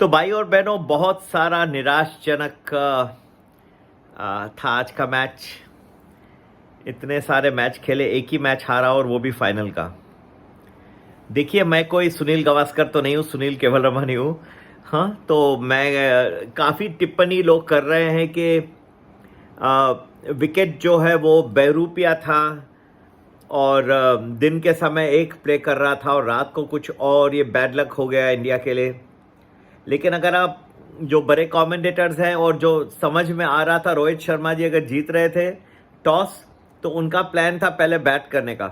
तो भाई और बहनों, बहुत सारा निराशजनक था आज का मैच। इतने सारे मैच खेले, एक ही मैच हारा और वो भी फाइनल का। देखिए, मैं कोई सुनील गावस्कर तो नहीं हूँ, सुनील केवल रमन ही हूँ। हाँ, तो मैं काफ़ी टिप्पणी लोग कर रहे हैं कि विकेट जो है वो बैरूपिया था और दिन के समय एक प्ले कर रहा था और रात को कुछ और, ये बैड लक हो गया इंडिया के लिए। लेकिन अगर आप जो बड़े कमेंटेटर्स हैं और जो समझ में आ रहा था, रोहित शर्मा जी अगर जीत रहे थे टॉस तो उनका प्लान था पहले बैट करने का।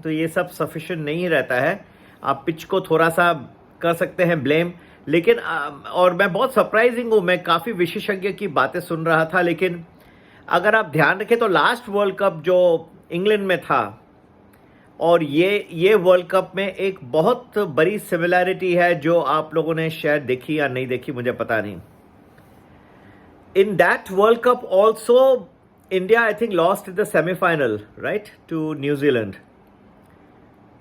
तो ये सब सफिशिएंट नहीं रहता है। आप पिच को थोड़ा सा कर सकते हैं ब्लेम, लेकिन और मैं बहुत सरप्राइजिंग हूँ, मैं काफ़ी विशेषज्ञ की बातें सुन रहा था, लेकिन अगर आप ध्यान रखें तो लास्ट वर्ल्ड कप जो इंग्लैंड में था और ये वर्ल्ड कप में एक बहुत बड़ी सिमिलैरिटी है जो आप लोगों ने शायद देखी या नहीं देखी, मुझे पता नहीं। In that world cup also India I think lost in the semifinal, right, to New Zealand,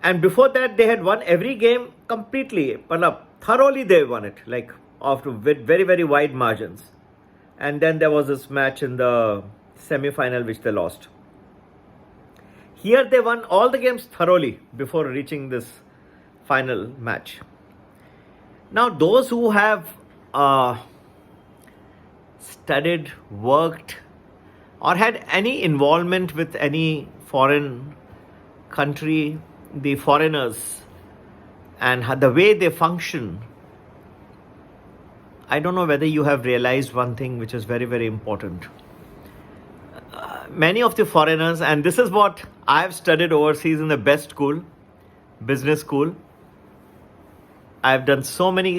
and before that they had won every game completely, मतलब thoroughly they won it, like after with very very wide margins, and then there was this match in the semi-final which they lost. Here they won all the games thoroughly before reaching this final match. Now those who have studied, worked, or had any involvement with any foreign country, the foreigners and the way they function, I don't know whether you have realized one thing which is very very important. Many of the foreigners, and this is what I have studied overseas in the best school, business school. I have done so many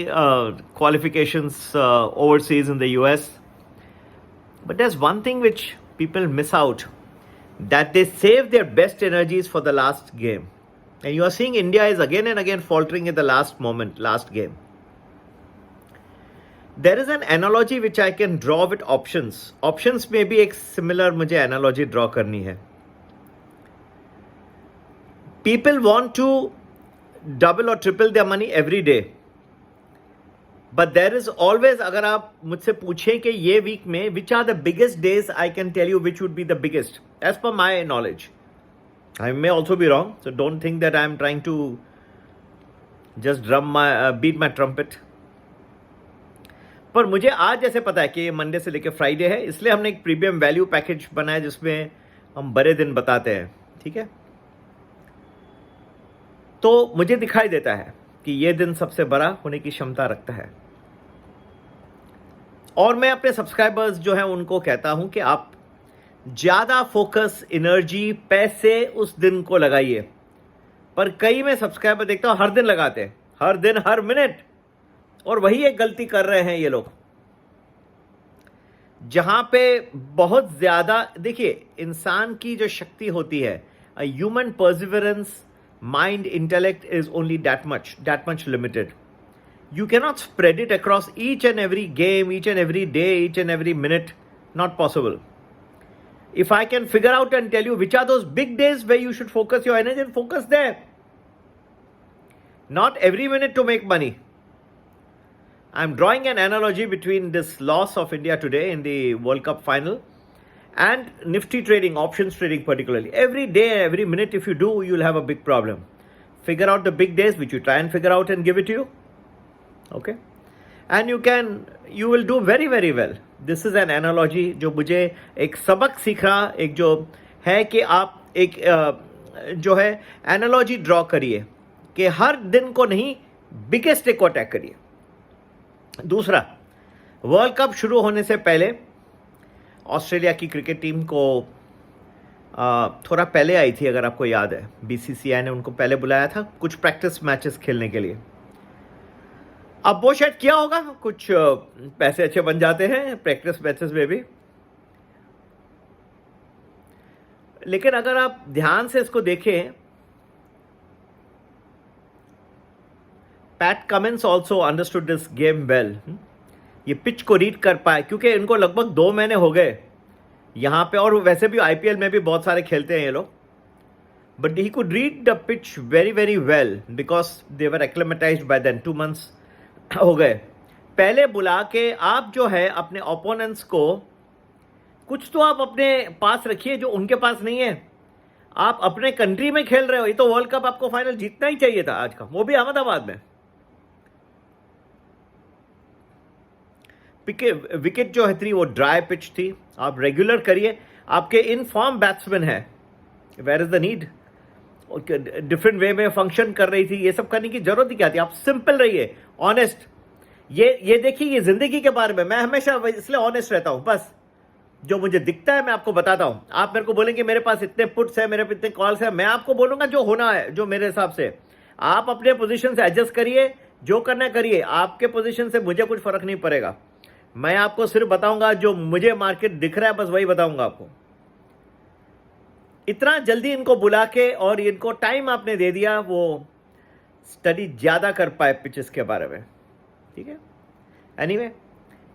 qualifications overseas in the US. But there's one thing which people miss out, that they save their best energies for the last game. And you are seeing India is again and again faltering at the last moment, last game. There is an analogy which I can draw with options. Options में भी एक similar मुझे analogy draw करनी है. People want to double or triple their money every day. But there is always, अगर आप मुझसे पूछें कि ये week में which are the biggest days, I can tell you which would be the biggest as per my knowledge. I may also be wrong, so don't think that I am trying to just beat my trumpet. पर मुझे आज जैसे पता है कि ये Monday से लेकर फ्राइडे है, इसलिए हमने एक प्रीमियम वैल्यू पैकेज बनाया जिसमें हम बड़े दिन बताते हैं, ठीक है। तो मुझे दिखाई देता है कि ये दिन सबसे बड़ा होने की क्षमता रखता है, और मैं अपने सब्सक्राइबर्स जो हैं उनको कहता हूं कि आप ज़्यादा फोकस, एनर्जी, पैसे उस दिन को लगाइए। पर कई में सब्सक्राइबर देखता हूं हर दिन लगाते हैं, हर दिन, हर मिनट, और वही एक गलती कर रहे हैं ये लोग, जहां पे बहुत ज़्यादा, देखिए इंसान की जो शक्ति होती है, human perseverance, mind, intellect is only that much limited. You cannot spread it across each and every game, each and every day, each and every minute. Not possible. If I can figure out and tell you which are those big days where you should focus your energy, then focus there. Not every minute to make money. I'm drawing an analogy between this loss of India today in the World Cup final and nifty trading, options trading particularly. Every day, every minute, if you do, you'll have a big problem. Figure out the big days, which you try and figure out and give it to you. Okay, and you will do very very well. This is an analogy जो मुझे एक सबक सीख रहा, एक जो है कि आप एक जो है एनालॉजी ड्रॉ करिए कि हर दिन को नहीं, बिगेस्ट डे को अटैक करिए. दूसरा, वर्ल्ड कप शुरू होने से पहले ऑस्ट्रेलिया की क्रिकेट टीम को थोड़ा पहले आई थी, अगर आपको याद है, BCCI ने उनको पहले बुलाया था कुछ प्रैक्टिस मैचेस खेलने के लिए. अब वो शायद किया होगा, कुछ पैसे अच्छे बन जाते हैं प्रैक्टिस मैचेस में भी. लेकिन अगर आप ध्यान से इसको देखें, PAT Cummins also understood this game well. ये पिच को रीड कर पाए, क्योंकि इनको लगभग 2 महीने हो गए यहाँ पे, और वैसे भी IPL में भी बहुत सारे खेलते हैं ये लोग. But he could read the pitch very very well because they were acclimatised by then. 2 months हो गए। पहले बुला के आप जो है अपने ओपोनेंट्स को कुछ तो आप अपने पास रखिए जो उनके पास नहीं है। आप अपने कंट्री में खेल रहे हो, ये तो वर्ल्ड कप आपको फाइनल जीतना ही चाहिए था आज का, वो भी अहमदाबाद में। विकेट जो है थी वो ड्राई पिच थी, आप रेगुलर करिए। आपके इन फॉर्म बैट्समैन है, where is the need? Different way में फंक्शन कर रही थी, ये सब करने की जरूरत ही क्या थी? आप सिंपल रहिए, ऑनेस्ट। ये देखिए, ये जिंदगी के बारे में मैं हमेशा इसलिए ऑनेस्ट रहता हूं। बस जो मुझे दिखता है मैं आपको बताता हूं। आप मेरे को बोलेंगे मेरे पास इतने पुट्स है, मेरे पास इतने कॉल्स है, मैं आपको बोलूंगा जो होना है, जो मेरे हिसाब से। आप अपने पोजीशन से एडजस्ट करिए, जो करना करिए। आपके पोजीशन से मुझे कुछ फर्क नहीं पड़ेगा। मैं आपको सिर्फ बताऊंगा जो मुझे मार्केट दिख रहा है, बस वही बताऊंगा आपको। इतना जल्दी इनको बुला के और इनको टाइम आपने दे दिया, वो स्टडी ज्यादा कर पाए पिचेस के बारे में, ठीक है। एनीवे,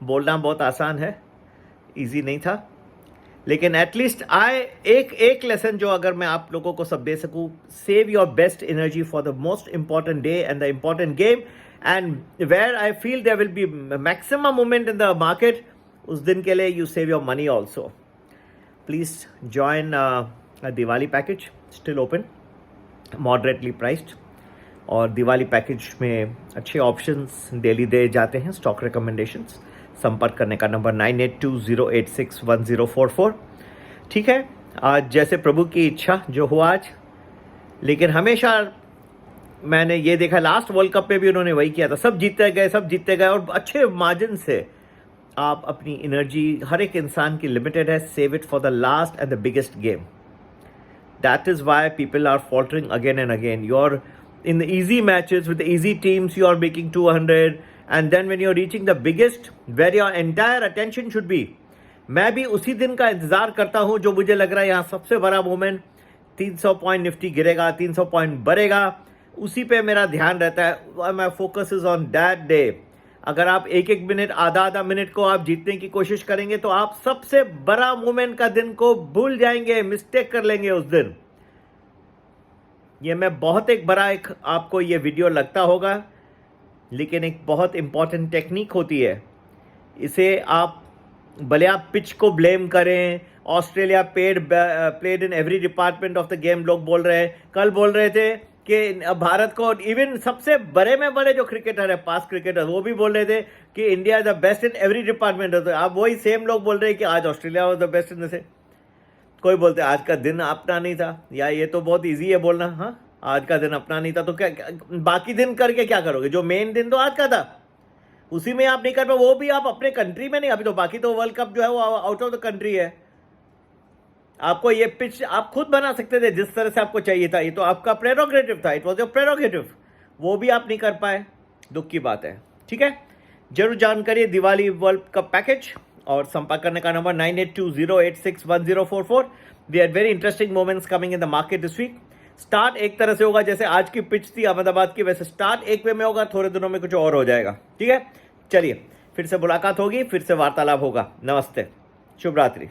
बोलना बहुत आसान है, इजी नहीं था, लेकिन एटलीस्ट एक लेसन जो अगर मैं आप लोगों को सब दे सकूं, save your best energy for the most important day and the important game, and where I feel there will be maximum movement in the market, उस दिन के लिए you save your money also. Please join Diwali package, still open, moderately priced, और Diwali package में अच्छे options daily दे जाते हैं, stock recommendations. संपर्क करने का नंबर 9820861044। ठीक है, आज जैसे प्रभु की इच्छा जो हुआ आज, लेकिन हमेशा मैंने ये देखा, लास्ट वर्ल्ड कप में भी उन्होंने वही किया था, सब जीतते गए और अच्छे मार्जिन से। आप अपनी एनर्जी, हर एक इंसान की लिमिटेड है, save it for the last and the biggest game. That is why people are faltering again and again. You are in the easy matches with the easy teams, you are making 200, and then when you're reaching the biggest, where your entire attention should be, मैं भी उसी दिन का इंतजार करता हूं जो मुझे लग रहा है यहाँ सबसे बड़ा मोमेंट, 300 पॉइंट निफ्टी गिरेगा, 300 पॉइंट बढ़ेगा, उसी पे मेरा ध्यान रहता है। My focus is on that day. अगर आप एक मिनट, आधा मिनट को आप जीतने की कोशिश करेंगे तो आप सबसे बड़ा मोमेंट का दिन को भूल जाएंगे, मिस्टेक कर लेंगे उस दिन। ये मैं बहुत एक बड़ा आपको ये वीडियो लगता होगा, लेकिन एक बहुत इंपॉर्टेंट टेक्निक होती है। इसे आप भले आप पिच को ब्लेम करें, Australia played in every department of the game, लोग बोल रहे हैं, कल बोल रहे थे कि भारत को, इवन सबसे बड़े में बड़े जो क्रिकेटर है, पास क्रिकेटर, वो भी बोल रहे थे कि India is the best in every department. अब वही सेम लोग बोल रहे हैं कि आज Australia was the best in. जैसे कोई बोलते आज का दिन अपना नहीं था, या ये तो बहुत इजी है बोलना, हाँ आज का दिन अपना नहीं था, तो क्या बाकी दिन करके क्या करोगे? जो मेन दिन तो आज का था, उसी में आप नहीं कर पाए, वो भी आप अपने कंट्री में नहीं। अभी तो बाकी तो वर्ल्ड कप जो है वो आउट ऑफ द कंट्री है। आपको ये पिच आप खुद बना सकते थे जिस तरह से आपको चाहिए था, ये तो आपका प्रेरोगेटिव था, इट वॉज योर प्रेरोगेटिव, वो भी आप नहीं कर पाए, दुख की बात है। ठीक है, जरूर जानकारी दिवाली वर्ल्ड कप पैकेज, और संपर्क करने का number 9820861044। We are very interesting moments coming in the market this week. Start एक तरह से होगा जैसे आज की पिच थी अहमदाबाद की, वैसे स्टार्ट एक वे में होगा, थोड़े दिनों में कुछ और हो जाएगा। ठीक है, चलिए फिर से मुलाकात होगी, फिर से वार्तालाप होगा। नमस्ते, शुभ रात्रि।